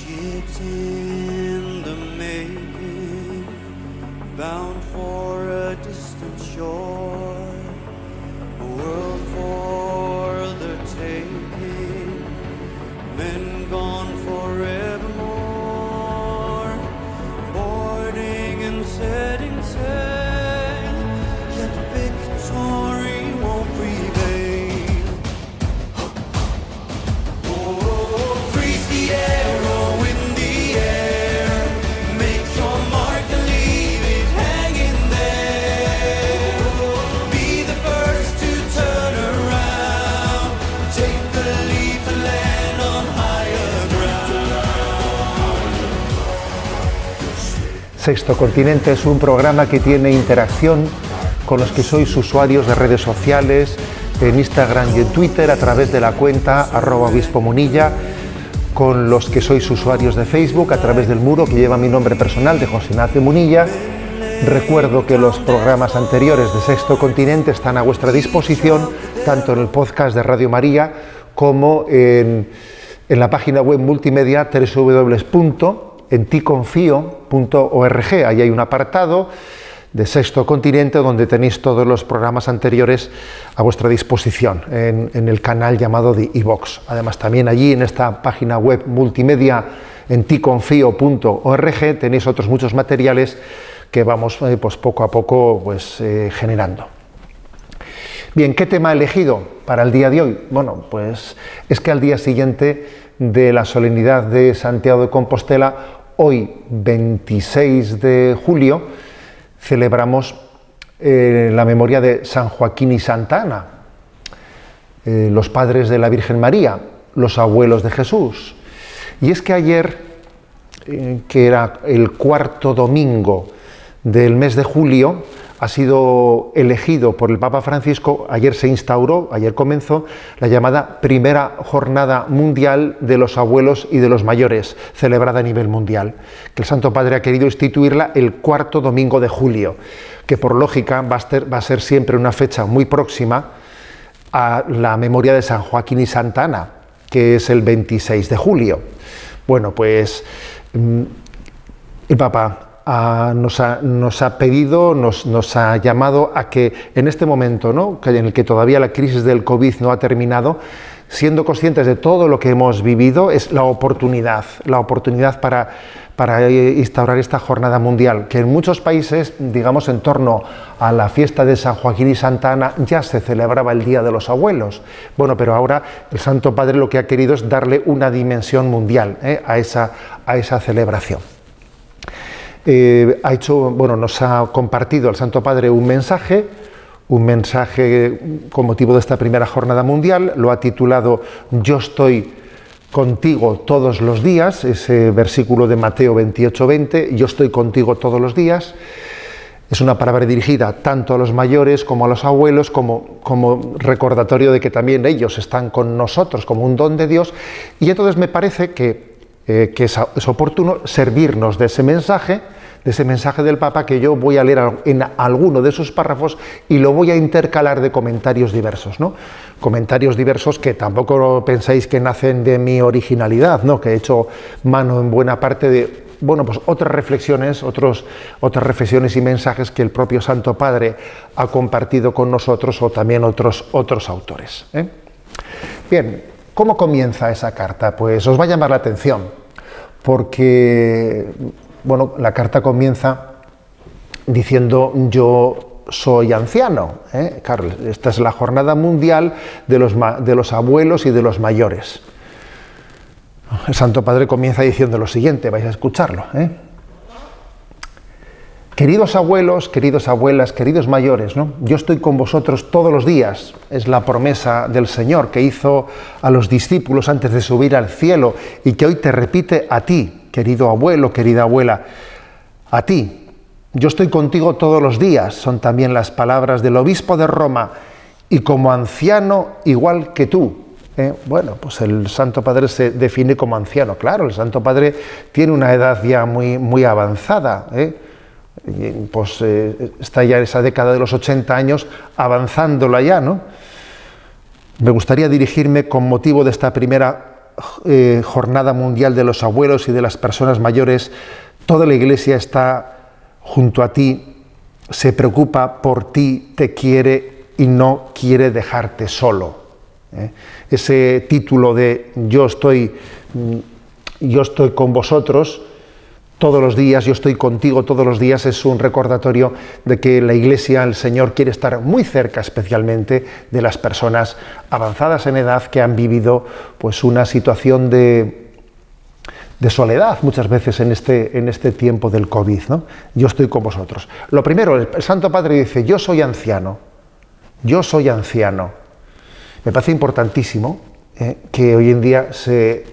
It's in the making, bound for a distant shore, a world for the taking, men gone forevermore, boarding and setting sail, yet victory won't prevail. Oh, freeze the arrow in the air, make your mark and leave it hanging there. Be the first to turn around, take the leap and land on higher ground. Sexto Continente es un programa que tiene interacción con los que sois usuarios de redes sociales, en Instagram y en Twitter, a través de la cuenta @obispomunilla, con los que sois usuarios de Facebook, a través del muro que lleva mi nombre personal de José Ignacio Munilla. Recuerdo que los programas anteriores de Sexto Continente están a vuestra disposición, tanto en el podcast de Radio María como en la página web multimedia www.enticonfio.org. Ahí hay un apartado de Sexto Continente donde tenéis todos los programas anteriores a vuestra disposición en el canal llamado de iVox. Además, también allí en esta página web multimedia enticonfio.org tenéis otros muchos materiales que vamos pues poco a poco generando. Bien, ¿qué tema he elegido para el día de hoy? Bueno, pues es que al día siguiente de la solemnidad de Santiago de Compostela, hoy 26 de julio, celebramos la memoria de San Joaquín y Santa Ana, los padres de la Virgen María, los abuelos de Jesús. Y es que ayer, que era el cuarto domingo del mes de julio, ha sido elegido por el Papa Francisco, ayer comenzó la llamada Primera Jornada Mundial de los Abuelos y de los Mayores, celebrada a nivel mundial, que el Santo Padre ha querido instituirla el cuarto domingo de julio, que por lógica va a ser siempre una fecha muy próxima a la memoria de San Joaquín y Santa Ana, que es el 26 de julio. Bueno, pues el Papa nos ha pedido, nos ha llamado a que en este momento, ¿no?, en el que todavía la crisis del COVID no ha terminado, siendo conscientes de todo lo que hemos vivido, es la oportunidad para instaurar esta jornada mundial, que en muchos países, digamos, en torno a la fiesta de San Joaquín y Santa Ana, ya se celebraba el Día de los Abuelos. Bueno, pero ahora el Santo Padre lo que ha querido es darle una dimensión mundial a esa celebración. Nos ha compartido el Santo Padre un mensaje con motivo de esta primera jornada mundial. Lo ha titulado "Yo estoy contigo todos los días", ese versículo de Mateo 28:20, "Yo estoy contigo todos los días". Es una palabra dirigida tanto a los mayores como a los abuelos, como recordatorio de que también ellos están con nosotros como un don de Dios. Y entonces me parece que es oportuno servirnos de ese mensaje del Papa, que yo voy a leer en alguno de sus párrafos y lo voy a intercalar de comentarios diversos, ¿no? Comentarios diversos que tampoco pensáis que nacen de mi originalidad, ¿no?, que he hecho mano en buena parte de otras reflexiones y mensajes que el propio Santo Padre ha compartido con nosotros, o también otros autores. Bien, ¿cómo comienza esa carta? Pues os va a llamar la atención, porque la carta comienza diciendo: yo soy anciano. Claro, esta es la jornada mundial de los abuelos y de los mayores. El Santo Padre comienza diciendo lo siguiente, vais a escucharlo. Queridos abuelos, queridas abuelas, queridos mayores, ¿no?, yo estoy con vosotros todos los días. Es la promesa del Señor que hizo a los discípulos antes de subir al cielo y que hoy te repite a ti, querido abuelo, querida abuela, a ti. Yo estoy contigo todos los días, son también las palabras del obispo de Roma, y como anciano igual que tú. Pues el Santo Padre se define como anciano. Claro, el Santo Padre tiene una edad ya muy, muy avanzada. Está ya en esa década de los 80 años, avanzándola ya, ¿no? Me gustaría dirigirme con motivo de esta primera Jornada Mundial de los Abuelos y de las Personas Mayores, toda la Iglesia está junto a ti, se preocupa por ti, te quiere y no quiere dejarte solo. Ese título de yo estoy con vosotros todos los días, yo estoy contigo todos los días, es un recordatorio de que la Iglesia, el Señor, quiere estar muy cerca, especialmente de las personas avanzadas en edad que han vivido pues una situación de soledad muchas veces en este tiempo del COVID, ¿no? Yo estoy con vosotros. Lo primero, el Santo Padre dice, yo soy anciano. Yo soy anciano. Me parece importantísimo que hoy en día se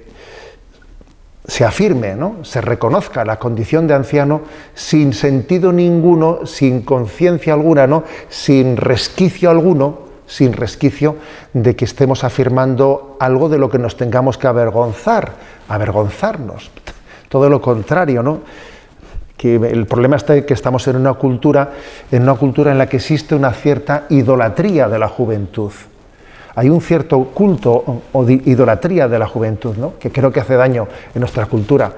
afirme, ¿no? Se reconozca la condición de anciano sin sentido ninguno, sin conciencia alguna, ¿no? Sin resquicio alguno, de que estemos afirmando algo de lo que nos tengamos que avergonzarnos. Todo lo contrario, ¿no? Que el problema está en que estamos en una cultura en la que existe una cierta idolatría de la juventud. Hay un cierto culto o idolatría de la juventud, ¿no? Que creo que hace daño en nuestra cultura.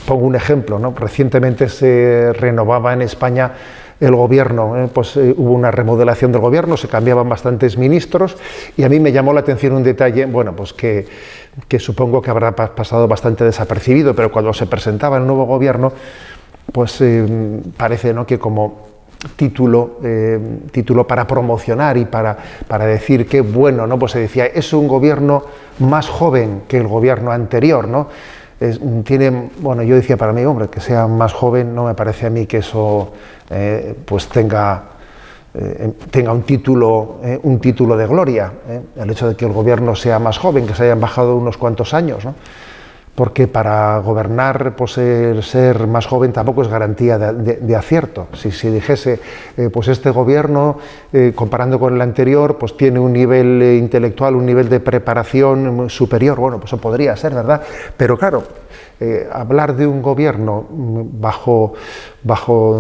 Pongo un ejemplo, ¿no? Recientemente se renovaba en España el gobierno, hubo una remodelación del gobierno, se cambiaban bastantes ministros y a mí me llamó la atención un detalle, bueno, pues que supongo que habrá pasado bastante desapercibido, pero cuando se presentaba el nuevo gobierno, pues parece, ¿no?, que como título para promocionar y para decir qué bueno, ¿no? Pues se decía, es un gobierno más joven que el gobierno anterior, ¿no? Yo decía para mí, hombre, que sea más joven, no me parece a mí que eso pues tenga un título de gloria, el hecho de que el gobierno sea más joven, que se hayan bajado unos cuantos años, ¿no? Porque para gobernar, pues el ser más joven tampoco es garantía de acierto. Si dijese, pues este gobierno, comparando con el anterior, pues tiene un nivel intelectual, un nivel de preparación superior, bueno, pues eso podría ser, ¿verdad? Pero claro, hablar de un gobierno bajo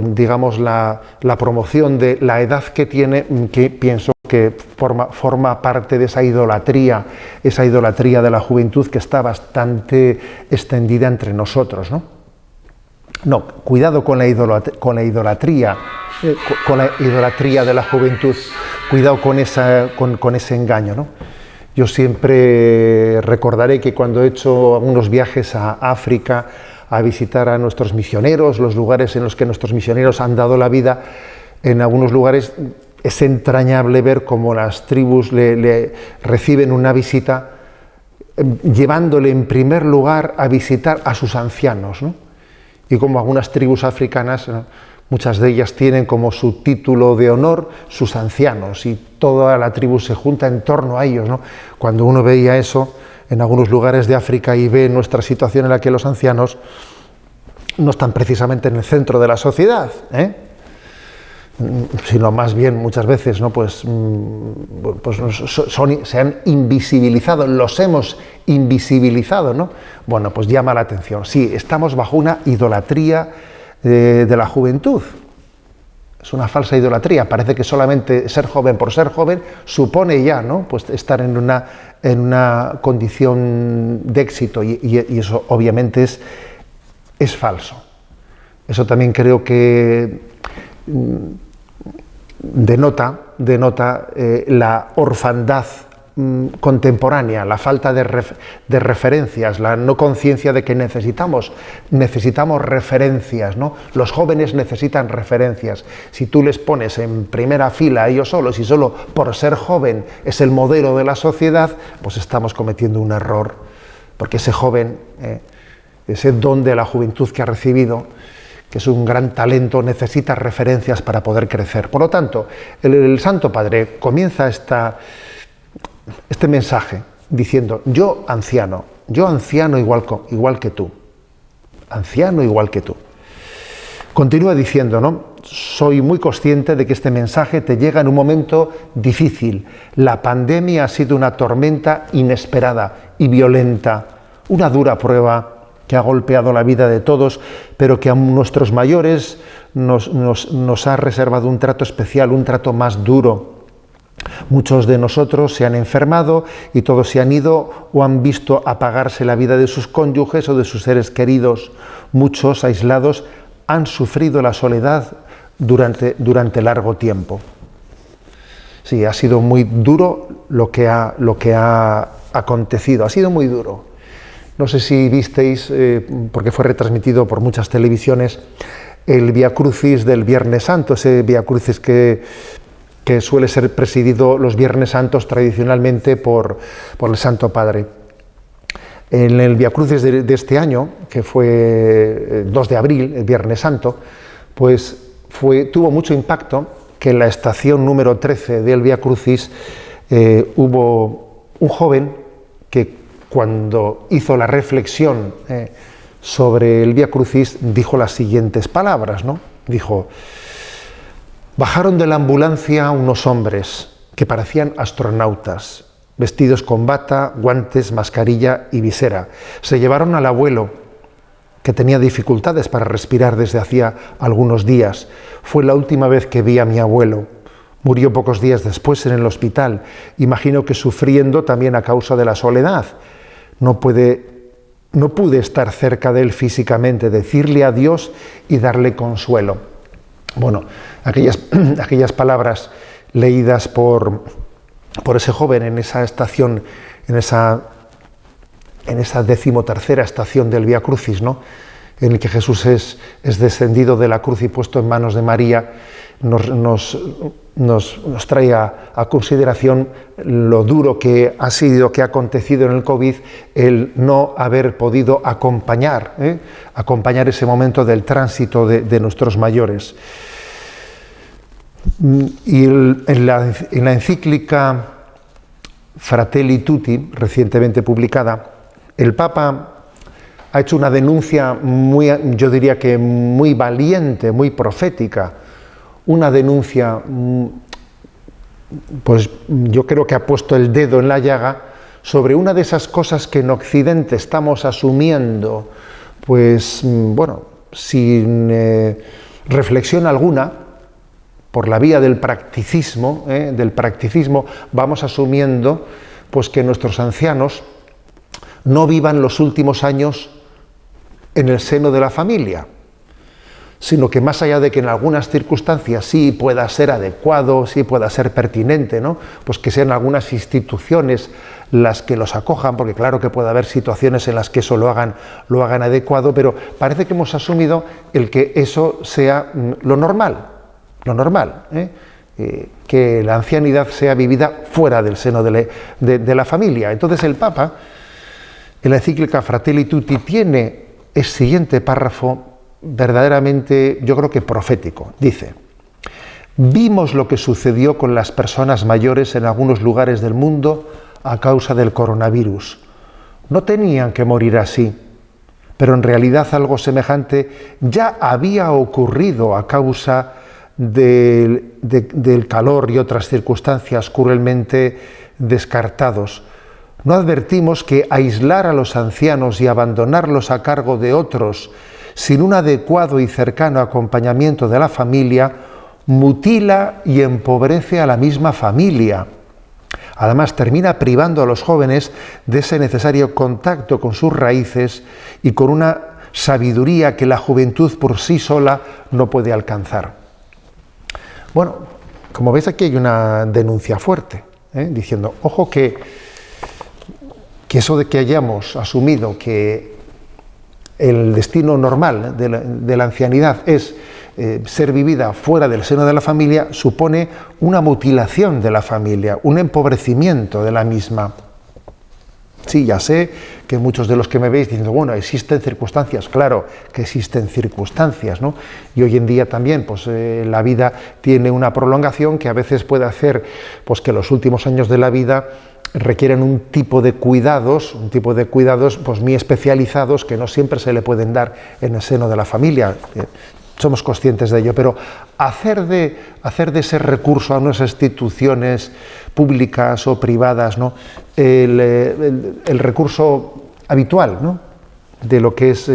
digamos, la promoción de la edad que tiene, que pienso que forma parte de esa idolatría de la juventud que está bastante extendida entre nosotros, ¿no? No, cuidado con la idolatría de la juventud, cuidado con ese engaño, ¿no? Yo siempre recordaré que cuando he hecho algunos viajes a África a visitar a nuestros misioneros, los lugares en los que nuestros misioneros han dado la vida, en algunos lugares es entrañable ver cómo las tribus le reciben una visita llevándole en primer lugar a visitar a sus ancianos, ¿no? Y como algunas tribus africanas, ¿no?, muchas de ellas tienen como su título de honor sus ancianos y toda la tribu se junta en torno a ellos, ¿no? Cuando uno veía eso en algunos lugares de África y ve nuestra situación en la que los ancianos no están precisamente en el centro de la sociedad, sino más bien muchas veces, ¿no?, se han invisibilizado, los hemos invisibilizado, ¿no? Bueno, pues llama la atención. Sí, estamos bajo una idolatría de la juventud. Es una falsa idolatría. Parece que solamente ser joven por ser joven supone ya, ¿no?, pues estar en una condición de éxito y eso obviamente es falso. Eso también creo que denota la orfandad contemporánea, la falta de referencias, la no conciencia de que necesitamos referencias, ¿no? Los jóvenes necesitan referencias. Si tú les pones en primera fila a ellos solos y solo por ser joven es el modelo de la sociedad, pues estamos cometiendo un error, porque ese joven, ese don de la juventud que ha recibido, que es un gran talento, necesita referencias para poder crecer. Por lo tanto, el Santo Padre comienza este mensaje diciendo, yo anciano igual que tú, anciano igual que tú. Continúa diciendo, ¿no?, soy muy consciente de que este mensaje te llega en un momento difícil. La pandemia ha sido una tormenta inesperada y violenta, una dura prueba que ha golpeado la vida de todos, pero que a nuestros mayores nos ha reservado un trato especial, un trato más duro. Muchos de nosotros se han enfermado y todos se han ido o han visto apagarse la vida de sus cónyuges o de sus seres queridos. Muchos, aislados, han sufrido la soledad durante largo tiempo. Sí, ha sido muy duro lo que ha acontecido, ha sido muy duro. No sé si visteis, porque fue retransmitido por muchas televisiones, el Vía Crucis del Viernes Santo, ese Vía Crucis que suele ser presidido los Viernes Santos tradicionalmente por el Santo Padre. En el Vía Crucis de este año, que fue 2 de abril, el Viernes Santo, pues tuvo mucho impacto que en la estación número 13 del Vía Crucis hubo un joven que cuando hizo la reflexión sobre el Vía Crucis dijo las siguientes palabras, ¿no? Dijo: bajaron de la ambulancia unos hombres que parecían astronautas, vestidos con bata, guantes, mascarilla y visera. Se llevaron al abuelo, que tenía dificultades para respirar desde hacía algunos días. Fue la última vez que vi a mi abuelo. Murió pocos días después en el hospital, imagino que sufriendo también a causa de la soledad. No pude estar cerca de él físicamente, decirle adiós y darle consuelo. Bueno, aquellas palabras leídas por ese joven en esa estación, en esa 13ª estación del Vía Crucis, ¿no?, en el que Jesús es descendido de la cruz y puesto en manos de María, nos trae a consideración lo duro que ha sido, que ha acontecido en el COVID, el no haber podido acompañar ese momento del tránsito de nuestros mayores. Y en la encíclica Fratelli Tutti, recientemente publicada, el Papa ha hecho una denuncia yo diría que muy valiente, muy profética, una denuncia, pues yo creo que ha puesto el dedo en la llaga sobre una de esas cosas que en Occidente estamos asumiendo, pues bueno, sin reflexión alguna, por la vía del practicismo, vamos asumiendo pues que nuestros ancianos no vivan los últimos años en el seno de la familia, sino que más allá de que en algunas circunstancias sí pueda ser adecuado, sí pueda ser pertinente, ¿no?, pues que sean algunas instituciones las que los acojan, porque claro que puede haber situaciones en las que eso lo hagan adecuado, pero parece que hemos asumido el que eso sea lo normal, que la ancianidad sea vivida fuera del seno de la familia. Entonces el Papa, en la encíclica Fratelli Tutti, tiene el siguiente párrafo verdaderamente, yo creo que profético. Dice: vimos lo que sucedió con las personas mayores en algunos lugares del mundo a causa del coronavirus. No tenían que morir así, pero en realidad algo semejante ya había ocurrido a causa del calor y otras circunstancias cruelmente descartados. ¿No advertimos que aislar a los ancianos y abandonarlos a cargo de otros sin un adecuado y cercano acompañamiento de la familia mutila y empobrece a la misma familia? Además, termina privando a los jóvenes de ese necesario contacto con sus raíces y con una sabiduría que la juventud por sí sola no puede alcanzar. Bueno, como veis, aquí hay una denuncia fuerte, diciendo, ojo, que eso de que hayamos asumido que el destino normal de la ancianidad es ser vivida fuera del seno de la familia, supone una mutilación de la familia, un empobrecimiento de la misma. Sí, ya sé que muchos de los que me veis dicen, bueno, existen circunstancias, claro que existen circunstancias, ¿no? Y hoy en día también, pues la vida tiene una prolongación que a veces puede hacer, pues que los últimos años de la vida requieren un tipo de cuidados pues muy especializados que no siempre se le pueden dar en el seno de la familia. Somos conscientes de ello, pero hacer de ese recurso a unas instituciones públicas o privadas, ¿no?, el recurso habitual, ¿no?, de lo que es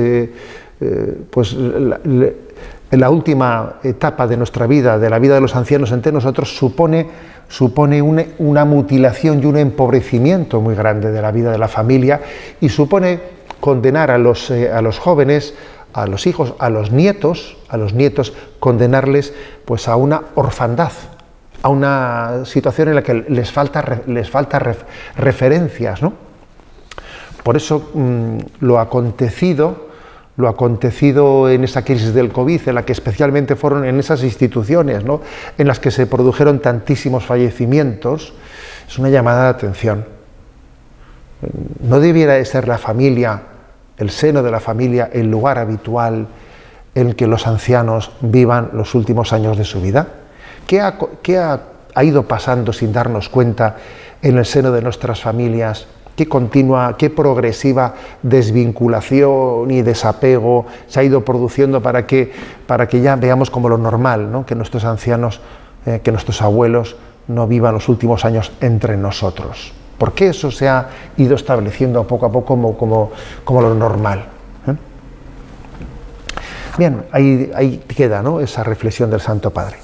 pues la última etapa de nuestra vida, de la vida de los ancianos entre nosotros, supone supone una mutilación y un empobrecimiento muy grande de la vida de la familia y supone condenar a los jóvenes, a los hijos, a los nietos, condenarles pues a una orfandad, a una situación en la que les falta referencias, ¿no? Por eso lo acontecido en esa crisis del COVID, en la que especialmente fueron en esas instituciones, ¿no?, en las que se produjeron tantísimos fallecimientos, es una llamada de atención. ¿No debiera de ser la familia, el seno de la familia, el lugar habitual en que los ancianos vivan los últimos años de su vida? ¿Qué ha ido pasando sin darnos cuenta en el seno de nuestras familias? ¿Qué continua, qué progresiva desvinculación y desapego se ha ido produciendo para que ya veamos como lo normal, ¿no?, que nuestros ancianos, que nuestros abuelos no vivan los últimos años entre nosotros? ¿Por qué eso se ha ido estableciendo poco a poco como lo normal? Bien, ahí queda, ¿no?, esa reflexión del Santo Padre.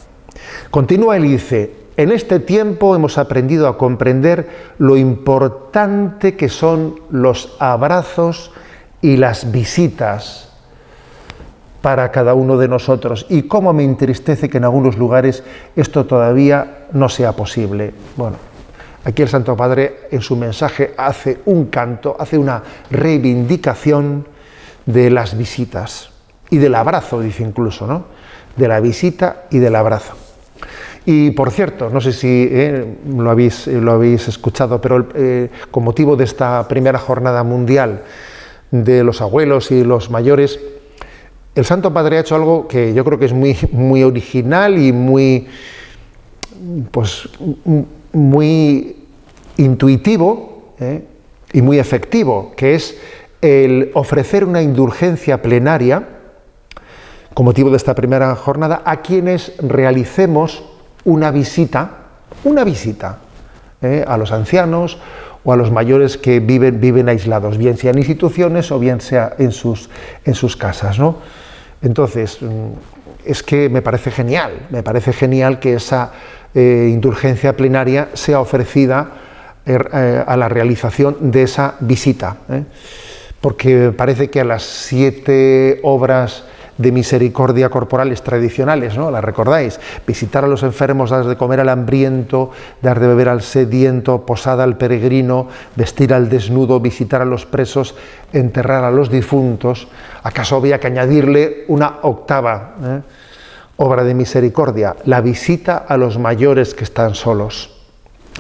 Continúa y dice: en este tiempo hemos aprendido a comprender lo importante que son los abrazos y las visitas para cada uno de nosotros, y cómo me entristece que en algunos lugares esto todavía no sea posible. Bueno, aquí el Santo Padre en su mensaje hace un canto, hace una reivindicación de las visitas y del abrazo, dice incluso, ¿no?, de la visita y del abrazo. Y por cierto, no sé si lo habéis escuchado, pero con motivo de esta primera jornada mundial de los abuelos y los mayores, el Santo Padre ha hecho algo que yo creo que es muy original y muy intuitivo y muy efectivo, que es el ofrecer una indulgencia plenaria con motivo de esta primera jornada a quienes realicemos una visita a los ancianos o a los mayores que viven aislados, bien sea en instituciones o bien sea en sus casas, ¿no? Entonces, es que me parece genial que esa indulgencia plenaria sea ofrecida a la realización de esa visita, porque parece que a las 7 obras de misericordia corporales tradicionales, ¿no?, las recordáis: visitar a los enfermos, dar de comer al hambriento, dar de beber al sediento, posada al peregrino, vestir al desnudo, visitar a los presos, enterrar a los difuntos. ¿Acaso había que añadirle una octava obra de misericordia? La visita a los mayores que están solos.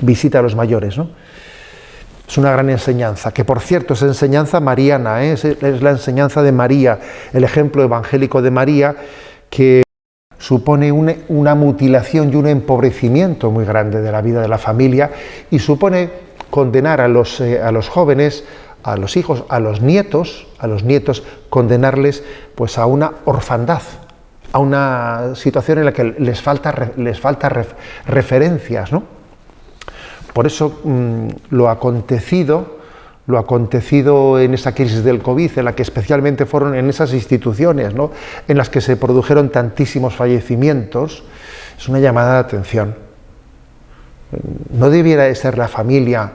Visita a los mayores, ¿no? Es una gran enseñanza, que por cierto es enseñanza mariana, es la enseñanza de María, el ejemplo evangélico de María, que supone una mutilación y un empobrecimiento muy grande de la vida de la familia y supone condenar a los jóvenes, a los hijos, a los nietos, condenarles pues a una orfandad, a una situación en la que les falta referencias, ¿no? Por eso lo acontecido en esa crisis del COVID, en la que especialmente fueron en esas instituciones, ¿no?, en las que se produjeron tantísimos fallecimientos, es una llamada de atención. ¿No debiera de ser la familia,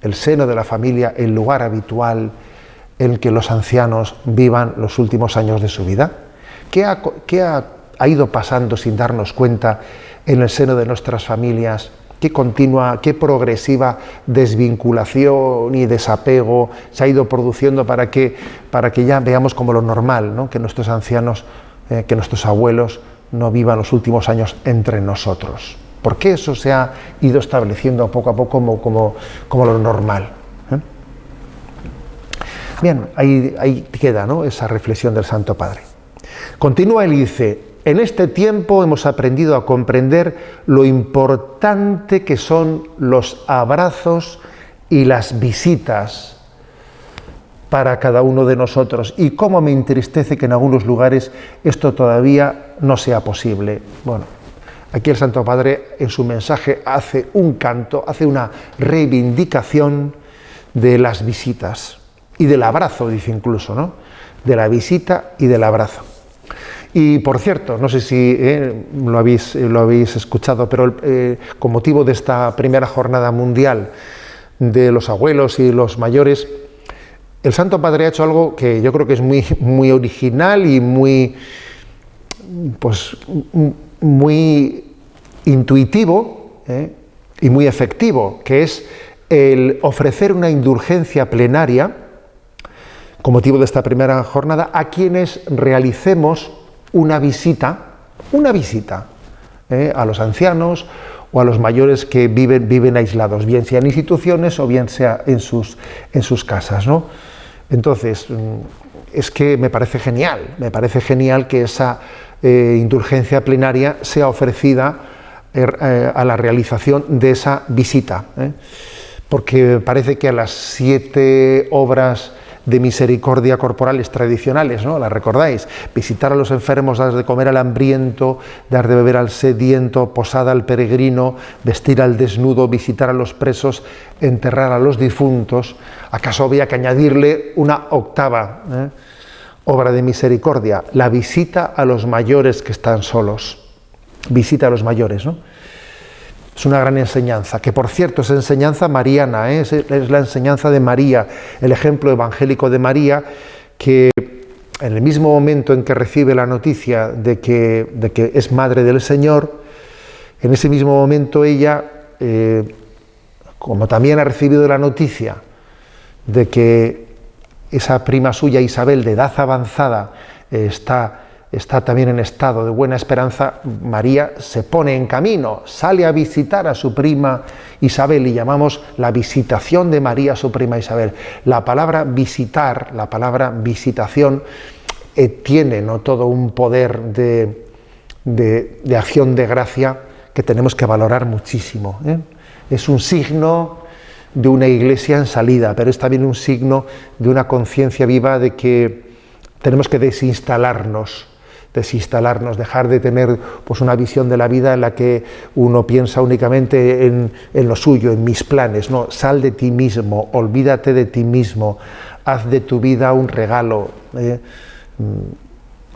el seno de la familia, el lugar habitual en que los ancianos vivan los últimos años de su vida? ¿Qué ha ido pasando sin darnos cuenta en el seno de nuestras familias? ¿Qué continua, qué progresiva desvinculación y desapego se ha ido produciendo para que ya veamos como lo normal, ¿no?, que nuestros ancianos, que nuestros abuelos no vivan los últimos años entre nosotros? ¿Por qué eso se ha ido estableciendo poco a poco como lo normal? Bien, ahí queda, ¿no?, esa reflexión del Santo Padre. Continúa y dice: en este tiempo hemos aprendido a comprender lo importante que son los abrazos y las visitas para cada uno de nosotros, y cómo me entristece que en algunos lugares esto todavía no sea posible. Bueno, aquí el Santo Padre en su mensaje hace un canto, hace una reivindicación de las visitas y del abrazo, dice incluso, ¿no?, de la visita y del abrazo. Y por cierto, no sé si lo habéis escuchado, pero con motivo de esta primera jornada mundial de los abuelos y los mayores, el Santo Padre ha hecho algo que yo creo que es muy, muy original y muy, pues, muy intuitivo y muy efectivo, que es el ofrecer una indulgencia plenaria con motivo de esta primera jornada a quienes realicemos una visita a los ancianos o a los mayores que viven aislados, bien sea en instituciones o bien sea en sus casas, ¿no? Entonces, es que me parece genial que esa indulgencia plenaria sea ofrecida a la realización de esa visita, porque parece que a las 7 obras de misericordia corporales tradicionales, ¿no? ¿Las recordáis? Visitar a los enfermos, dar de comer al hambriento, dar de beber al sediento, posada al peregrino, vestir al desnudo, visitar a los presos, enterrar a los difuntos. ¿Acaso había que añadirle una octava obra de misericordia? La visita a los mayores que están solos. Visita a los mayores, ¿no? Es una gran enseñanza, que por cierto es enseñanza mariana, es la enseñanza de María, el ejemplo evangélico de María, que en el mismo momento en que recibe la noticia de que es madre del Señor, en ese mismo momento ella, como también ha recibido la noticia de que esa prima suya Isabel, de edad avanzada, está también en estado de buena esperanza, María se pone en camino, sale a visitar a su prima Isabel, y llamamos la visitación de María a su prima Isabel. La palabra visitar, la palabra visitación, tiene, ¿no?, todo un poder de acción de gracia que tenemos que valorar muchísimo, ¿eh? Es un signo de una iglesia en salida, pero es también un signo de una conciencia viva de que tenemos que desinstalarnos, dejar de tener pues una visión de la vida en la que uno piensa únicamente en lo suyo, en mis planes. No, sal de ti mismo, olvídate de ti mismo, haz de tu vida un regalo,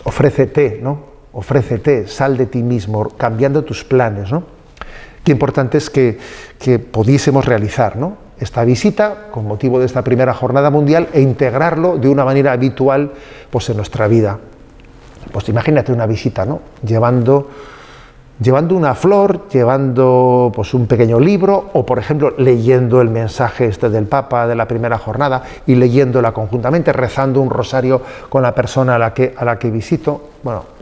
ofrécete, ¿no? Ofrécete, sal de ti mismo, cambiando tus planes, ¿no? Qué importante es que pudiésemos realizar, ¿no?, esta visita con motivo de esta primera jornada mundial e integrarlo de una manera habitual pues en nuestra vida. Pues imagínate una visita, ¿no?, llevando una flor, llevando pues un pequeño libro, o por ejemplo leyendo el mensaje del Papa de la primera jornada y leyéndola conjuntamente, rezando un rosario con la persona a la que visito. Bueno,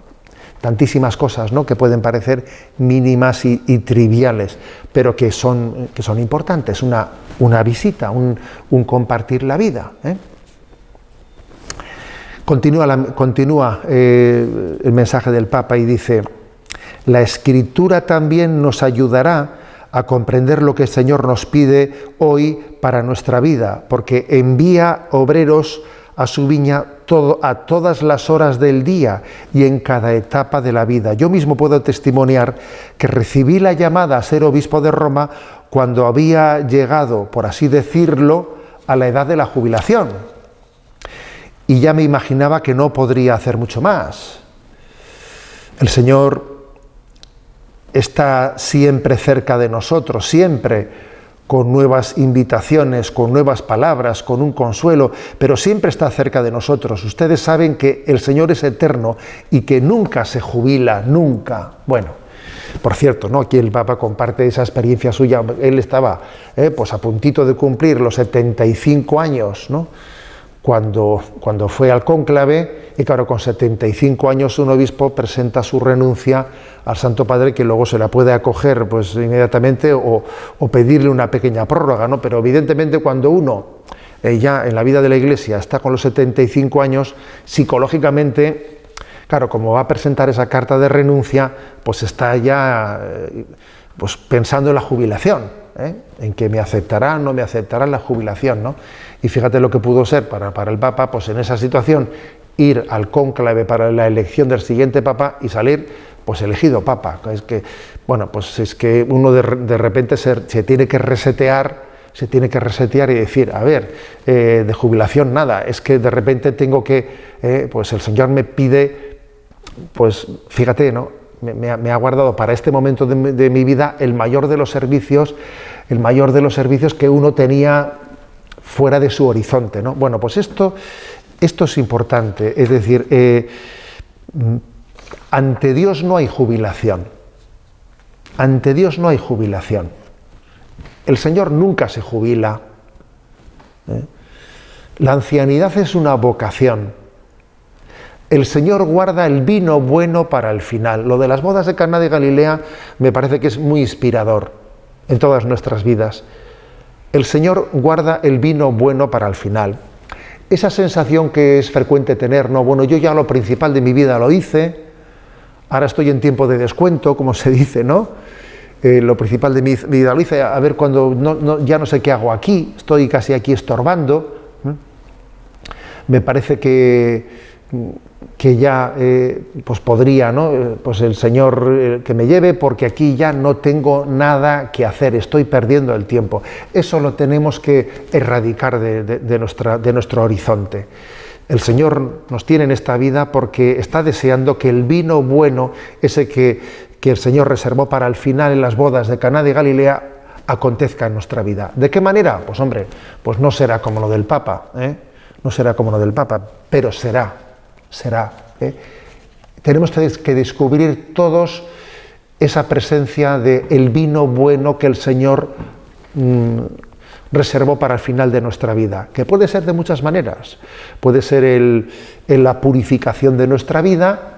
tantísimas cosas, ¿no?, que pueden parecer mínimas y triviales, pero que son importantes. Una visita, un compartir la vida, ¿eh? Continúa el mensaje del Papa y dice: la Escritura también nos ayudará a comprender lo que el Señor nos pide hoy para nuestra vida, porque envía obreros a su viña a todas las horas del día y en cada etapa de la vida. Yo mismo puedo testimoniar que recibí la llamada a ser obispo de Roma cuando había llegado, por así decirlo, a la edad de la jubilación. Y ya me imaginaba que no podría hacer mucho más. El Señor está siempre cerca de nosotros, siempre, con nuevas invitaciones, con nuevas palabras, con un consuelo, pero siempre está cerca de nosotros. Ustedes saben que el Señor es eterno y que nunca se jubila, nunca. Bueno, por cierto, ¿no?, aquí el Papa comparte esa experiencia suya. Él estaba pues a puntito de cumplir los 75 años, ¿no?, cuando fue al cónclave, y claro, con 75 años un obispo presenta su renuncia al Santo Padre, que luego se la puede acoger pues inmediatamente o pedirle una pequeña prórroga, ¿no? Pero evidentemente cuando uno ya en la vida de la Iglesia está con los 75 años, psicológicamente, claro, como va a presentar esa carta de renuncia, pues está ya pues pensando en la jubilación, en que me aceptarán, no me aceptarán la jubilación, ¿no? Y fíjate lo que pudo ser para el Papa, pues en esa situación, ir al cónclave para la elección del siguiente Papa y salir pues elegido Papa. Es que, bueno, pues es que uno de repente se tiene que resetear y decir, a ver, de jubilación nada, es que de repente tengo que, pues el Señor me pide pues fíjate, ¿no? Me ha guardado para este momento de mi vida el mayor de los servicios que uno tenía fuera de su horizonte, ¿no? Bueno, pues esto es importante, es decir, ante Dios no hay jubilación. Ante Dios no hay jubilación. El Señor nunca se jubila. La ancianidad es una vocación. El Señor guarda el vino bueno para el final. Lo de las bodas de Caná de Galilea me parece que es muy inspirador en todas nuestras vidas. El Señor guarda el vino bueno para el final. Esa sensación que es frecuente tener, ¿no? Bueno, yo ya lo principal de mi vida lo hice, ahora estoy en tiempo de descuento, como se dice, ¿no? Lo principal de mi vida lo hice, a ver cuando ya no sé qué hago aquí, estoy casi aquí estorbando. Me parece que ya pues podría, ¿no? Pues el Señor que me lleve, porque aquí ya no tengo nada que hacer, estoy perdiendo el tiempo. Eso lo tenemos que erradicar de nuestro horizonte. El Señor nos tiene en esta vida porque está deseando que el vino bueno, ese que el Señor reservó para el final en las bodas de Caná de Galilea, acontezca en nuestra vida. ¿De qué manera? Pues hombre, pues no será como lo del Papa, no será como lo del Papa, pero será. Tenemos que descubrir todos esa presencia del vino bueno que el Señor reservó para el final de nuestra vida, que puede ser de muchas maneras. Puede ser en la purificación de nuestra vida,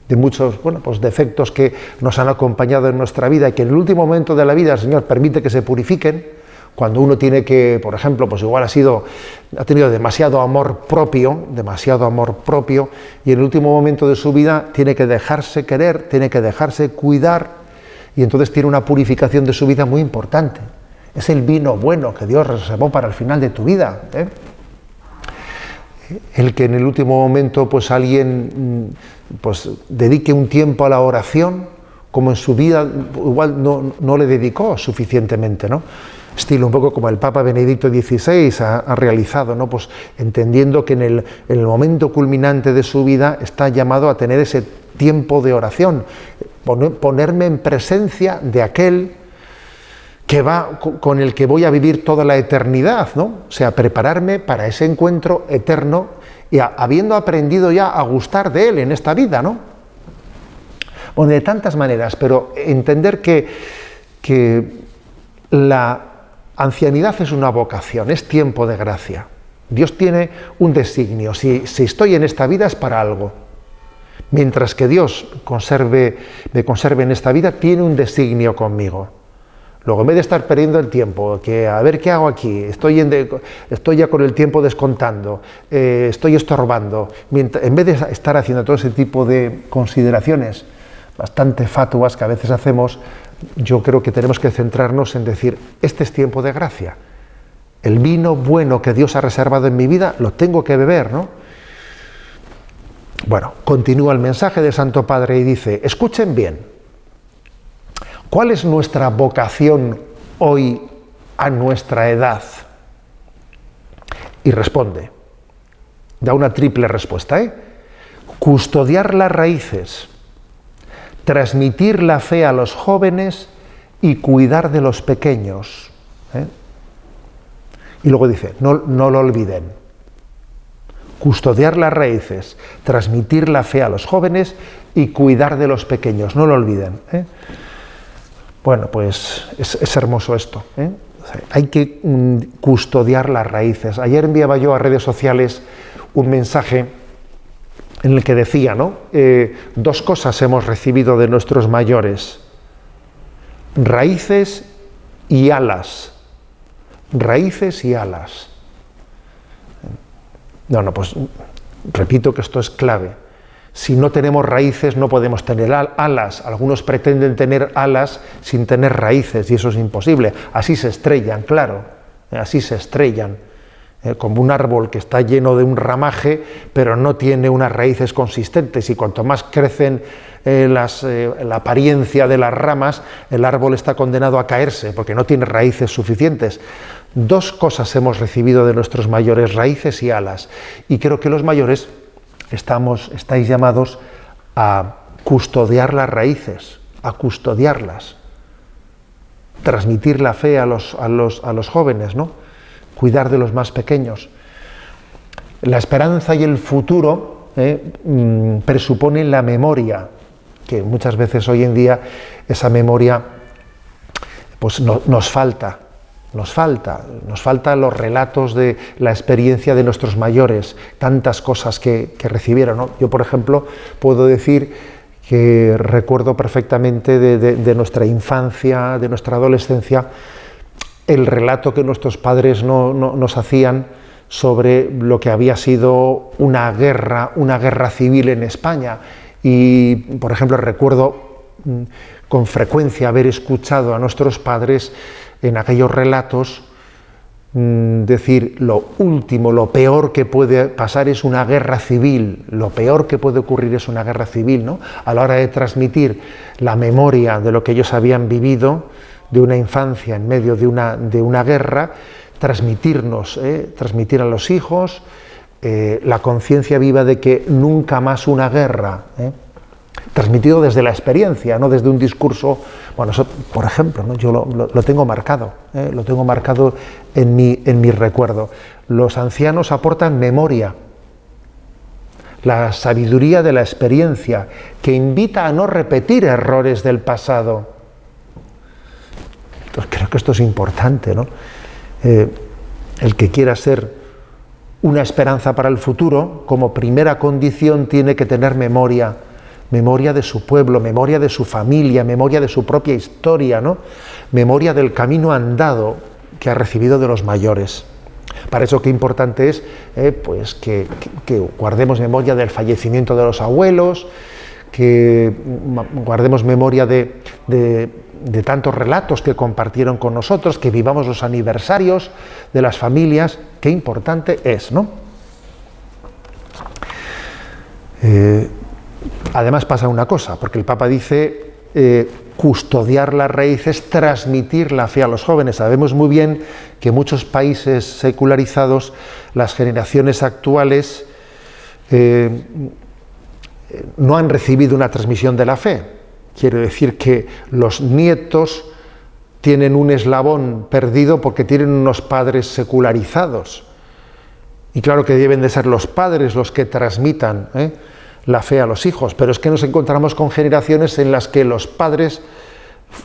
de muchos pues defectos que nos han acompañado en nuestra vida y que en el último momento de la vida el Señor permite que se purifiquen. Cuando uno tiene que, por ejemplo, pues igual ha tenido demasiado amor propio, y en el último momento de su vida tiene que dejarse querer, tiene que dejarse cuidar, y entonces tiene una purificación de su vida muy importante. Es el vino bueno que Dios reservó para el final de tu vida. El que en el último momento pues alguien pues dedique un tiempo a la oración, como en su vida igual no le dedicó suficientemente, ¿no? Estilo un poco como el Papa Benedicto XVI ha realizado, ¿no? Pues entendiendo que en el momento culminante de su vida está llamado a tener ese tiempo de oración, ponerme en presencia de aquel que con el que voy a vivir toda la eternidad, ¿no? O sea, prepararme para ese encuentro eterno y habiendo aprendido ya a gustar de él en esta vida, ¿no? Bueno, de tantas maneras, pero entender que la ancianidad es una vocación, es tiempo de gracia. Dios tiene un designio. Si estoy en esta vida es para algo. Mientras que Dios me conserve en esta vida, tiene un designio conmigo. Luego, en vez de estar perdiendo el tiempo, que a ver qué hago aquí, estoy ya con el tiempo descontando, estoy estorbando, en vez de estar haciendo todo ese tipo de consideraciones bastante fatuas que a veces hacemos, yo creo que tenemos que centrarnos en decir, este es tiempo de gracia. El vino bueno que Dios ha reservado en mi vida, lo tengo que beber, ¿no? Bueno, continúa el mensaje del Santo Padre y dice, escuchen bien, ¿cuál es nuestra vocación hoy a nuestra edad? Y responde, da una triple respuesta, custodiar las raíces, transmitir la fe a los jóvenes y cuidar de los pequeños. Y luego dice, no lo olviden. Custodiar las raíces, transmitir la fe a los jóvenes y cuidar de los pequeños. No lo olviden. Bueno, pues es hermoso esto. O sea, hay que custodiar las raíces. Ayer enviaba yo a redes sociales un mensaje en el que decía, ¿no? Dos cosas hemos recibido de nuestros mayores: raíces y alas. Raíces y alas. Pues repito que esto es clave. Si no tenemos raíces no podemos tener alas. Algunos pretenden tener alas sin tener raíces y eso es imposible. Así se estrellan, claro. Así se estrellan. Como un árbol que está lleno de un ramaje, pero no tiene unas raíces consistentes, y cuanto más crecen la apariencia de las ramas, el árbol está condenado a caerse, porque no tiene raíces suficientes. Dos cosas hemos recibido de nuestros mayores, raíces y alas, y creo que los mayores estáis llamados a custodiar las raíces, a custodiarlas, transmitir la fe a los jóvenes, ¿no? Cuidar de los más pequeños. La esperanza y el futuro presuponen la memoria, que muchas veces hoy en día esa memoria pues nos falta los relatos de la experiencia de nuestros mayores, tantas cosas que recibieron, ¿no? Yo, por ejemplo, puedo decir que recuerdo perfectamente de nuestra infancia, de nuestra adolescencia, el relato que nuestros padres nos hacían sobre lo que había sido una guerra civil en España. Y, por ejemplo, recuerdo con frecuencia haber escuchado a nuestros padres en aquellos relatos decir: lo último, lo peor que puede pasar es una guerra civil, lo peor que puede ocurrir es una guerra civil, ¿no? A la hora de transmitir la memoria de lo que ellos habían vivido, de una infancia en medio de una guerra, transmitir a los hijos la conciencia viva de que nunca más una guerra, transmitido desde la experiencia, no desde un discurso. Bueno, eso, por ejemplo, ¿no? Yo lo tengo marcado, en mi recuerdo. Los ancianos aportan memoria, la sabiduría de la experiencia, que invita a no repetir errores del pasado. Entonces, creo que esto es importante, ¿no? El que quiera ser una esperanza para el futuro, como primera condición tiene que tener memoria de su pueblo, memoria de su familia, memoria de su propia historia, ¿no? Memoria del camino andado que ha recibido de los mayores. Para eso, qué importante es pues que guardemos memoria del fallecimiento de los abuelos, que guardemos memoria de tantos relatos que compartieron con nosotros, que vivamos los aniversarios de las familias. Qué importante es, ¿no? Además pasa una cosa, porque el Papa dice custodiar las raíces, transmitir la fe a los jóvenes. Sabemos muy bien que en muchos países secularizados las generaciones actuales no han recibido una transmisión de la fe. Quiere decir que los nietos tienen un eslabón perdido porque tienen unos padres secularizados. Y claro que deben de ser los padres los que transmitan la fe a los hijos, pero es que nos encontramos con generaciones en las que los padres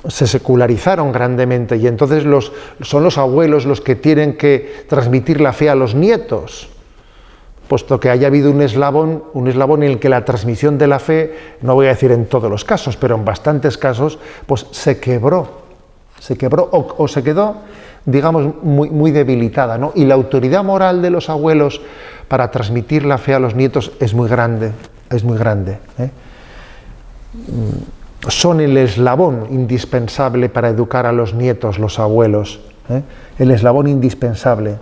se secularizaron grandemente y entonces son los abuelos los que tienen que transmitir la fe a los nietos, puesto que haya habido un eslabón en el que la transmisión de la fe, no voy a decir en todos los casos, pero en bastantes casos, pues se quebró o se quedó, digamos, muy debilitada, ¿no? Y la autoridad moral de los abuelos para transmitir la fe a los nietos es muy grande. Son el eslabón indispensable para educar a los nietos, los abuelos, el eslabón indispensable.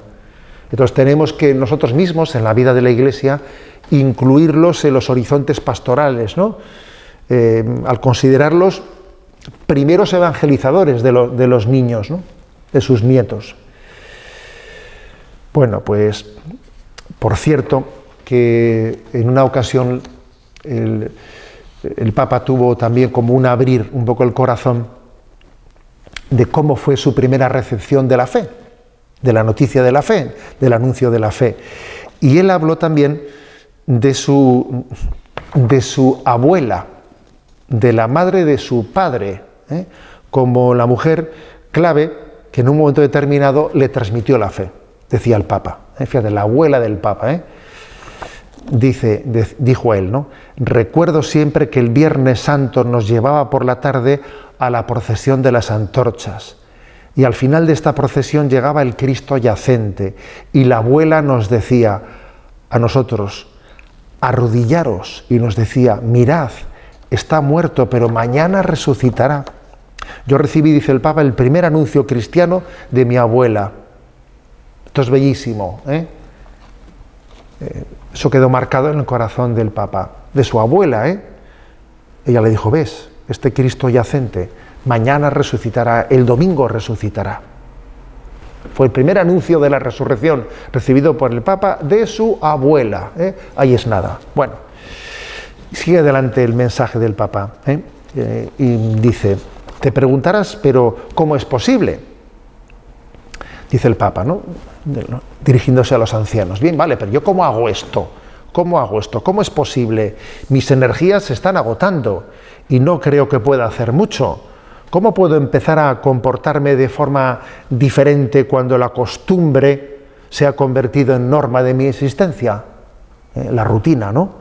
Entonces tenemos que nosotros mismos, en la vida de la Iglesia, incluirlos en los horizontes pastorales, ¿no? Al considerarlos primeros evangelizadores de los niños, ¿no? De sus nietos. Bueno, pues, por cierto, que en una ocasión el Papa tuvo también como un abrir un poco el corazón de cómo fue su primera recepción de la fe, de la noticia de la fe, del anuncio de la fe. Y él habló también de su abuela, de la madre de su padre, como la mujer clave que en un momento determinado le transmitió la fe, decía el Papa. Fíjate, la abuela del Papa, dijo él, ¿no? Recuerdo siempre que el Viernes Santo nos llevaba por la tarde a la procesión de las antorchas y al final de esta procesión llegaba el Cristo yacente y la abuela nos decía a nosotros: arrodillaros, y nos decía: mirad, está muerto, pero mañana resucitará. Yo recibí, dice el Papa, el primer anuncio cristiano de mi abuela. Esto es bellísimo, eso quedó marcado en el corazón del Papa, de su abuela, Ella le dijo: ves, este Cristo yacente, mañana resucitará, el domingo resucitará. Fue el primer anuncio de la resurrección recibido por el Papa de su abuela. Ahí es nada. Bueno, sigue adelante el mensaje del Papa. Y dice, te preguntarás, pero ¿cómo es posible? Dice el Papa, ¿no? Dirigiéndose a los ancianos. Bien, vale, pero ¿yo cómo hago esto? ¿Cómo hago esto? ¿Cómo es posible? Mis energías se están agotando y no creo que pueda hacer mucho. ¿Cómo puedo empezar a comportarme de forma diferente cuando la costumbre se ha convertido en norma de mi existencia? La rutina, ¿no?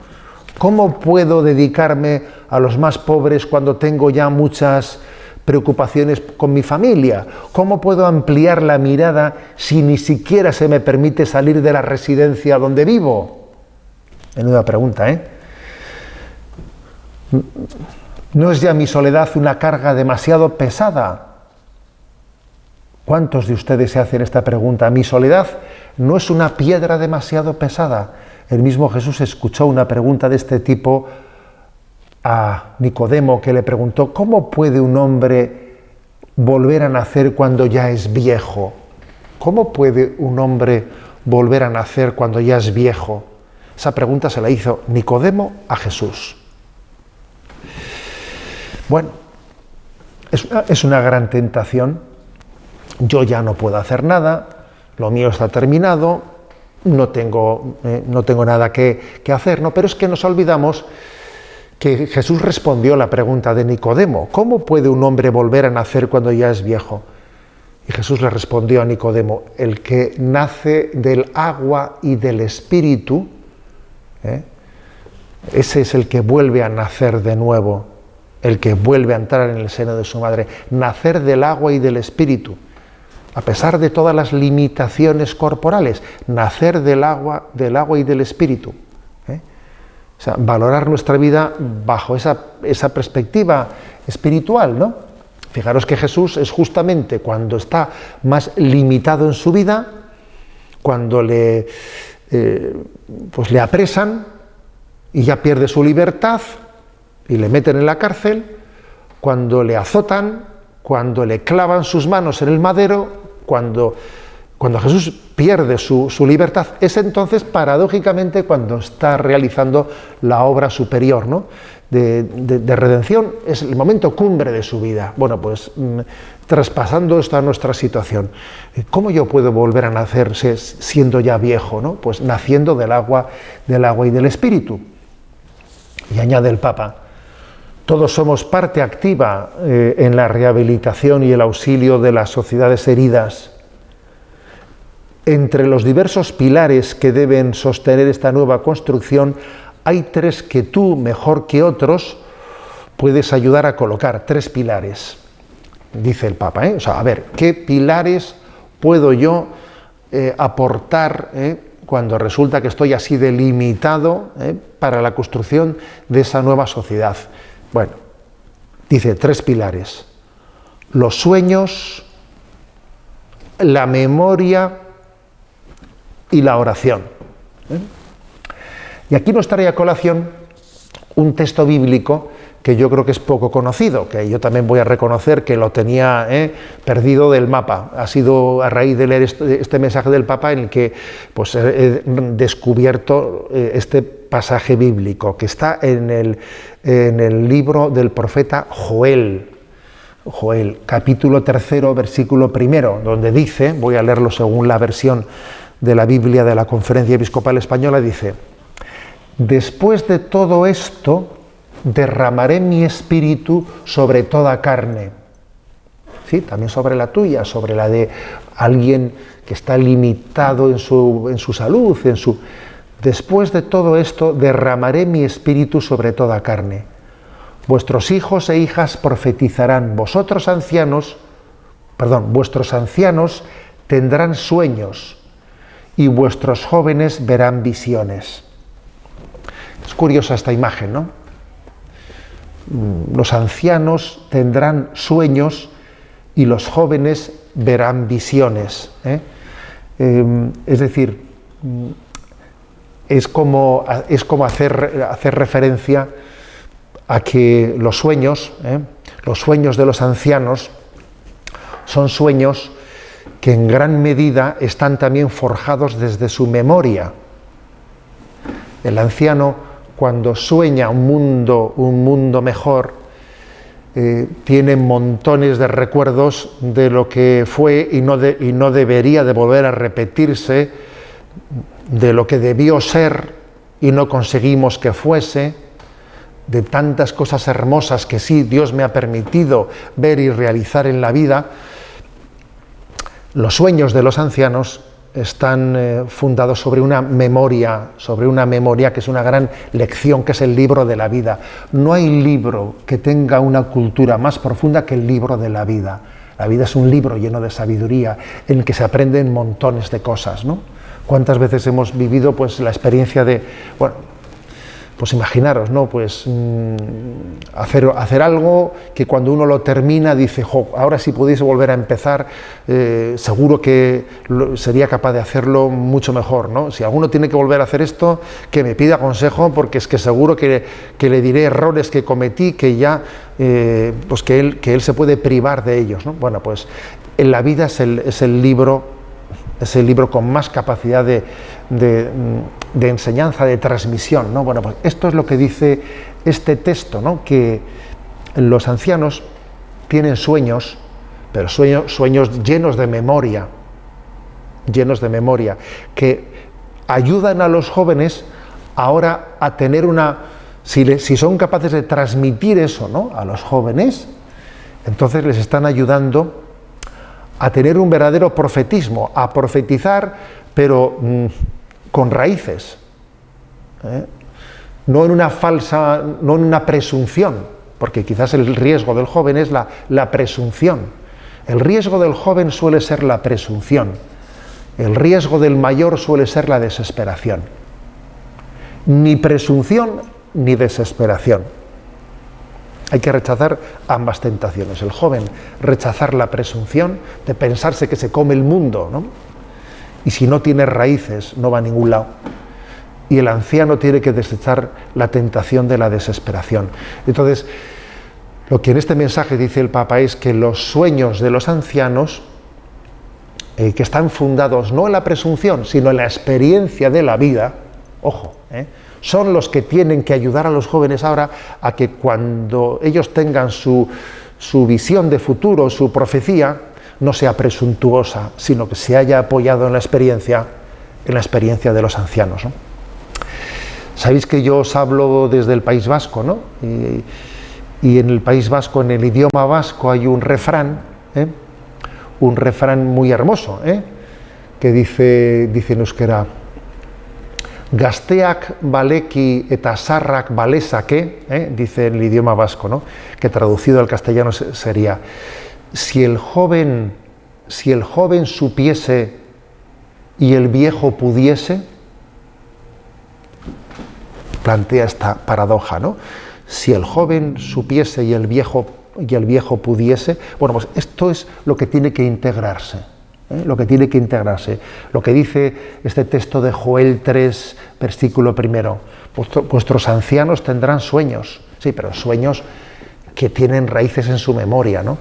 ¿Cómo puedo dedicarme a los más pobres cuando tengo ya muchas preocupaciones con mi familia? ¿Cómo puedo ampliar la mirada si ni siquiera se me permite salir de la residencia donde vivo? Menuda pregunta, ¿eh? ¿No es ya mi soledad una carga demasiado pesada? ¿Cuántos de ustedes se hacen esta pregunta? ¿Mi soledad no es una piedra demasiado pesada? El mismo Jesús escuchó una pregunta de este tipo a Nicodemo, que le preguntó, ¿cómo puede un hombre volver a nacer cuando ya es viejo? ¿Cómo puede un hombre volver a nacer cuando ya es viejo? Esa pregunta se la hizo Nicodemo a Jesús. Bueno, es una gran tentación. Yo ya no puedo hacer nada, lo mío está terminado, no tengo nada que hacer, ¿no? Pero es que nos olvidamos que Jesús respondió a la pregunta de Nicodemo, ¿cómo puede un hombre volver a nacer cuando ya es viejo? Y Jesús le respondió a Nicodemo, el que nace del agua y del Espíritu, ese es el que vuelve a nacer de nuevo, el que vuelve a entrar en el seno de su madre, nacer del agua y del Espíritu, a pesar de todas las limitaciones corporales, nacer del agua y del Espíritu. O sea, valorar nuestra vida bajo esa perspectiva espiritual, ¿no? Fijaros que Jesús es justamente cuando está más limitado en su vida, cuando le apresan y ya pierde su libertad, y le meten en la cárcel, cuando le azotan, cuando le clavan sus manos en el madero, cuando Jesús pierde su libertad, es entonces, paradójicamente, cuando está realizando la obra superior, ¿no? de redención, es el momento cumbre de su vida. Bueno, pues traspasando esto a nuestra situación, ¿cómo yo puedo volver a nacer siendo ya viejo, ¿no? Pues naciendo del agua y del Espíritu. Y añade el Papa, todos somos parte activa en la rehabilitación y el auxilio de las sociedades heridas. Entre los diversos pilares que deben sostener esta nueva construcción, hay tres que tú, mejor que otros, puedes ayudar a colocar. 3 pilares, dice el Papa. O sea, a ver, ¿qué pilares puedo yo aportar cuando resulta que estoy así delimitado para la construcción de esa nueva sociedad? Bueno, dice 3 pilares: los sueños, la memoria y la oración. Y aquí nos trae a colación un texto bíblico que yo creo que es poco conocido, que yo también voy a reconocer que lo tenía perdido del mapa. Ha sido a raíz de leer este mensaje del Papa en el que pues, he descubierto este pasaje bíblico, que está en el libro del profeta Joel, capítulo 3, versículo 1, donde dice, voy a leerlo según la versión de la Biblia de la Conferencia Episcopal Española, dice: después de todo esto, derramaré mi espíritu sobre toda carne. Sí, también sobre la tuya, sobre la de alguien que está limitado en su salud, Después de todo esto, derramaré mi espíritu sobre toda carne. Vuestros hijos e hijas profetizarán, vuestros ancianos tendrán sueños y vuestros jóvenes verán visiones. Es curiosa esta imagen, ¿no? Los ancianos tendrán sueños y los jóvenes verán visiones. Es decir, es como hacer referencia a que los sueños de los ancianos son sueños que en gran medida están también forjados desde su memoria. El anciano, cuando sueña un mundo mejor, tiene montones de recuerdos de lo que fue y no debería de volver a repetirse, de lo que debió ser y no conseguimos que fuese, de tantas cosas hermosas que sí Dios me ha permitido ver y realizar en la vida. Los sueños de los ancianos están fundados sobre una memoria que es una gran lección, que es el libro de la vida. No hay libro que tenga una cultura más profunda que el libro de la vida. La vida es un libro lleno de sabiduría en el que se aprenden montones de cosas, ¿no? ¿Cuántas veces hemos vivido pues la experiencia de, bueno, pues imaginaros, ¿no? Pues hacer algo que cuando uno lo termina dice, jo, ahora si pudiese volver a empezar, seguro que sería capaz de hacerlo mucho mejor, ¿no? Si alguno tiene que volver a hacer esto, que me pida consejo, porque es que seguro que le diré errores que cometí, que ya, pues que él se puede privar de ellos, ¿no? Bueno, pues en la vida es el libro con más capacidad de enseñanza, de transmisión, ¿no? Bueno, pues esto es lo que dice este texto, ¿no? Que los ancianos tienen sueños, pero sueños llenos de memoria, que ayudan a los jóvenes ahora a tener si son capaces de transmitir eso, ¿no? A los jóvenes, entonces les están ayudando a tener un verdadero profetismo, a profetizar, pero con raíces, no en una presunción, porque quizás el riesgo del joven es la presunción. El riesgo del joven suele ser la presunción, el riesgo del mayor suele ser la desesperación. Ni presunción ni desesperación. Hay que rechazar ambas tentaciones. El joven, rechazar la presunción de pensarse que se come el mundo, ¿no? Y si no tiene raíces, no va a ningún lado. Y el anciano tiene que desechar la tentación de la desesperación. Entonces, lo que en este mensaje dice el Papa es que los sueños de los ancianos, que están fundados no en la presunción, sino en la experiencia de la vida, ojo, son los que tienen que ayudar a los jóvenes ahora a que cuando ellos tengan su visión de futuro, su profecía, no sea presuntuosa, sino que se haya apoyado en la experiencia de los ancianos, ¿no? Sabéis que yo os hablo desde el País Vasco, ¿no? Y en el País Vasco, en el idioma vasco, hay un refrán muy hermoso, que dice en euskera: Gazteak baleki eta zarrak balezake, dice en el idioma vasco, ¿no? Que traducido al castellano sería: si el joven supiese y el viejo pudiese. Plantea esta paradoja, ¿no? Si el joven supiese y el viejo pudiese, bueno, pues esto es lo que tiene que integrarse. Lo que tiene que integrarse, lo que dice este texto de Joel 3, versículo 1, vuestros ancianos tendrán sueños, sí, pero sueños que tienen raíces en su memoria, ¿no?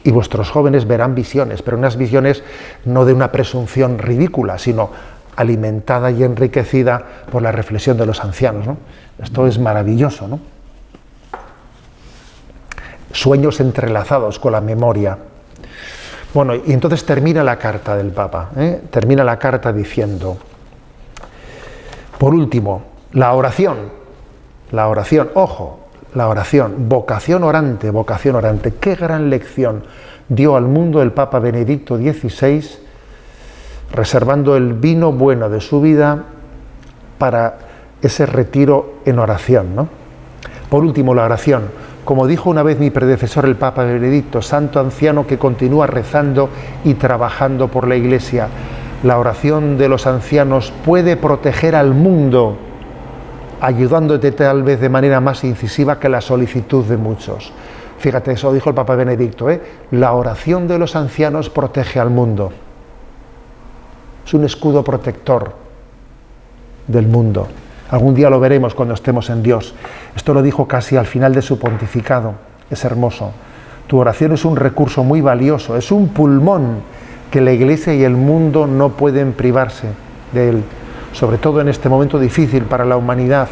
Y vuestros jóvenes verán visiones, pero unas visiones no de una presunción ridícula, sino alimentada y enriquecida por la reflexión de los ancianos, ¿no? Esto es maravilloso, ¿no? Sueños entrelazados con la memoria. Bueno, y entonces termina la carta del Papa, termina la carta diciendo, por último, la oración, ojo, la oración, vocación orante, qué gran lección dio al mundo el Papa Benedicto XVI, reservando el vino bueno de su vida para ese retiro en oración, ¿no? Por último, la oración. Como dijo una vez mi predecesor, el Papa Benedicto, santo anciano que continúa rezando y trabajando por la Iglesia, la oración de los ancianos puede proteger al mundo, ayudándote tal vez de manera más incisiva que la solicitud de muchos. Fíjate, eso dijo el Papa Benedicto, la oración de los ancianos protege al mundo. Es un escudo protector del mundo. Algún día lo veremos cuando estemos en Dios. Esto lo dijo casi al final de su pontificado. Es hermoso. Tu oración es un recurso muy valioso, es un pulmón que la Iglesia y el mundo no pueden privarse de él, sobre todo en este momento difícil para la humanidad.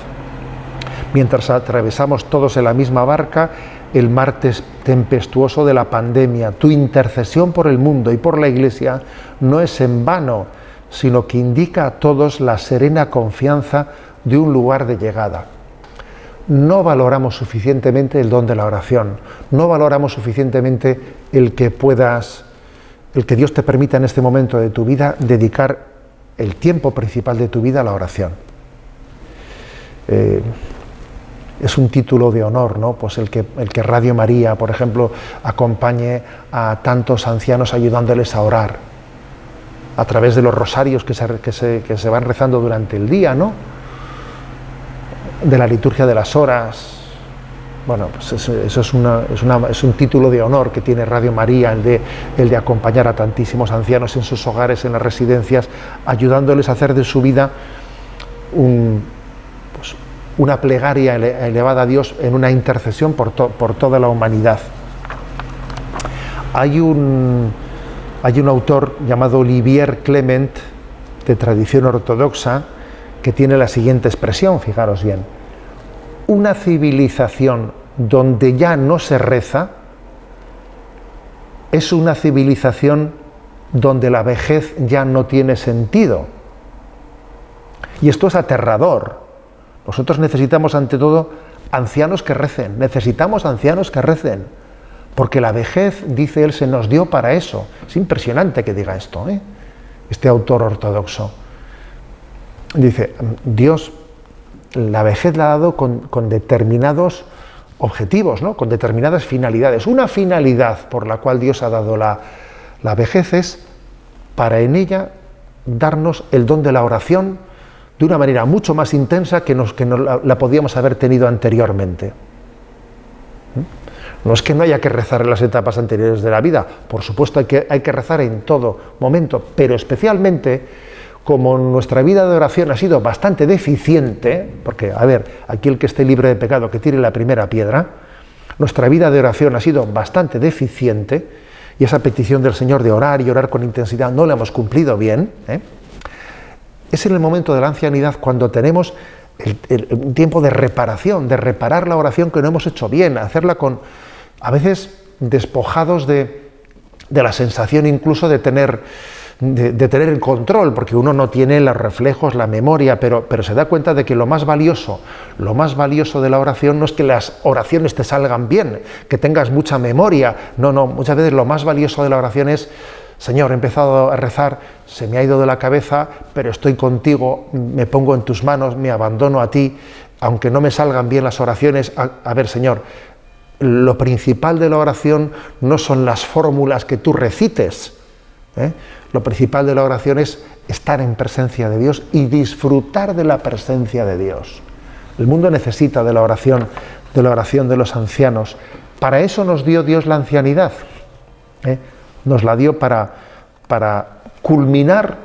Mientras atravesamos todos en la misma barca el mar tempestuoso de la pandemia, tu intercesión por el mundo y por la Iglesia no es en vano, sino que indica a todos la serena confianza de un lugar de llegada. No valoramos suficientemente el don de la oración, no valoramos suficientemente el que Dios te permita en este momento de tu vida dedicar el tiempo principal de tu vida a la oración. Es un título de honor, ¿no? Pues el que Radio María, por ejemplo, acompañe a tantos ancianos ayudándoles a orar a través de los rosarios que se van rezando durante el día, ¿no? De la liturgia de las horas. Bueno, pues eso es un título de honor que tiene Radio María, el de acompañar a tantísimos ancianos en sus hogares, en las residencias, ayudándoles a hacer de su vida una plegaria elevada a Dios en una intercesión por toda la humanidad. Hay un autor llamado Olivier Clement, de tradición ortodoxa, que tiene la siguiente expresión, fijaros bien: una civilización donde ya no se reza es una civilización donde la vejez ya no tiene sentido. Y esto es aterrador. Nosotros necesitamos, ante todo, ancianos que recen. Necesitamos ancianos que recen. Porque la vejez, dice él, se nos dio para eso. Es impresionante que diga esto, este autor ortodoxo. Dice, Dios la vejez la ha dado con determinados objetivos, ¿no? Con determinadas finalidades. Una finalidad por la cual Dios ha dado la vejez es para en ella darnos el don de la oración de una manera mucho más intensa que la podíamos haber tenido anteriormente. No es que no haya que rezar en las etapas anteriores de la vida, por supuesto hay que rezar en todo momento, pero especialmente como nuestra vida de oración ha sido bastante deficiente, porque, a ver, aquí el que esté libre de pecado que tire la primera piedra, nuestra vida de oración ha sido bastante deficiente, y esa petición del Señor de orar y orar con intensidad no la hemos cumplido bien, Es en el momento de la ancianidad cuando tenemos un tiempo de reparación, de reparar la oración que no hemos hecho bien, hacerla a veces despojados de la sensación incluso de tener el control, porque uno no tiene los reflejos, la memoria, pero se da cuenta de que lo más valioso de la oración no es que las oraciones te salgan bien, que tengas mucha memoria, no, muchas veces lo más valioso de la oración es: Señor, he empezado a rezar, se me ha ido de la cabeza, pero estoy contigo, me pongo en tus manos, me abandono a ti, aunque no me salgan bien las oraciones. A ver, Señor, lo principal de la oración no son las fórmulas que tú recites, Lo principal de la oración es estar en presencia de Dios y disfrutar de la presencia de Dios. El mundo necesita de la oración de los ancianos. Para eso nos dio Dios la ancianidad, Nos la dio para culminar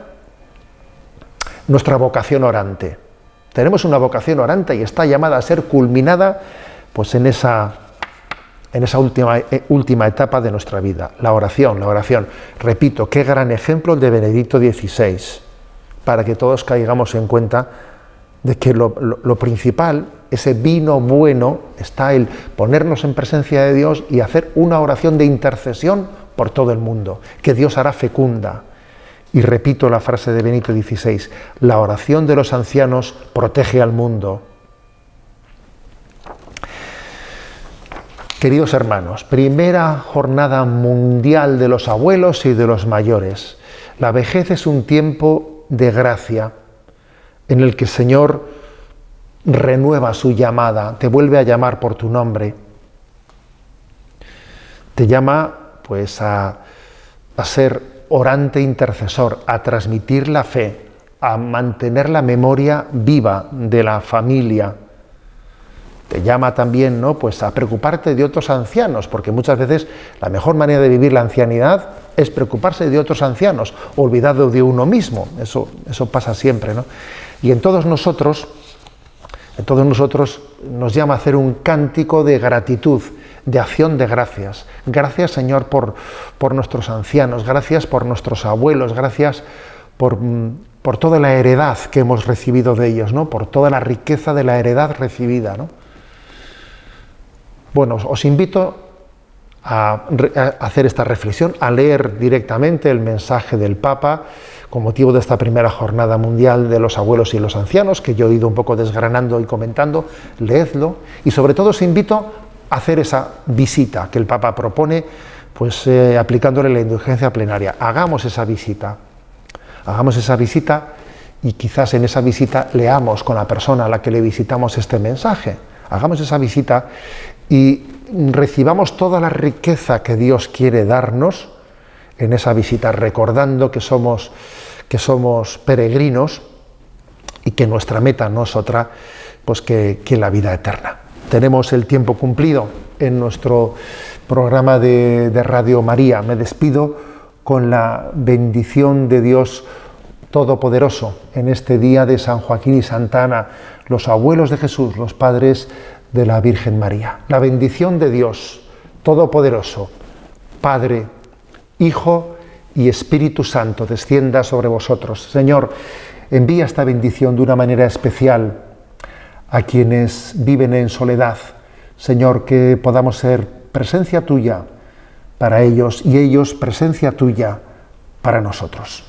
nuestra vocación orante. Tenemos una vocación orante y está llamada a ser culminada pues en esa última etapa de nuestra vida, la oración. Repito, qué gran ejemplo el de Benedicto XVI, para que todos caigamos en cuenta de que lo principal, ese vino bueno, está el ponernos en presencia de Dios y hacer una oración de intercesión por todo el mundo, que Dios hará fecunda. Y repito la frase de Benedicto XVI: la oración de los ancianos protege al mundo. Queridos hermanos, primera jornada mundial de los abuelos y de los mayores. La vejez es un tiempo de gracia en el que el Señor renueva su llamada, te vuelve a llamar por tu nombre. Te llama pues a ser orante intercesor, a transmitir la fe, a mantener la memoria viva de la familia. Te llama también, ¿no?, pues a preocuparte de otros ancianos, porque muchas veces la mejor manera de vivir la ancianidad es preocuparse de otros ancianos, olvidado de uno mismo. Eso pasa siempre, ¿no? Y en todos nosotros nos llama a hacer un cántico de gratitud de acción de gracias. Gracias, Señor, por nuestros ancianos, gracias por nuestros abuelos, gracias por toda la heredad que hemos recibido de ellos, ¿no? Por toda la riqueza de la heredad recibida, ¿no? Bueno, os invito a hacer esta reflexión, a leer directamente el mensaje del Papa con motivo de esta primera jornada mundial de los abuelos y los ancianos, que yo he ido un poco desgranando y comentando. Leedlo, y sobre todo os invito a hacer esa visita que el Papa propone, pues aplicándole la indulgencia plenaria. Hagamos esa visita y quizás en esa visita leamos con la persona a la que le visitamos este mensaje. Hagamos esa visita y recibamos toda la riqueza que Dios quiere darnos en esa visita, recordando que somos peregrinos y que nuestra meta no es otra pues que la vida eterna. Tenemos el tiempo cumplido en nuestro programa de Radio María. Me despido con la bendición de Dios Todopoderoso en este día de San Joaquín y Santa Ana, los abuelos de Jesús, los padres de la Virgen María. La bendición de Dios Todopoderoso, Padre, Hijo y Espíritu Santo, descienda sobre vosotros. Señor, envía esta bendición de una manera especial a quienes viven en soledad. Señor, que podamos ser presencia tuya para ellos y ellos presencia tuya para nosotros.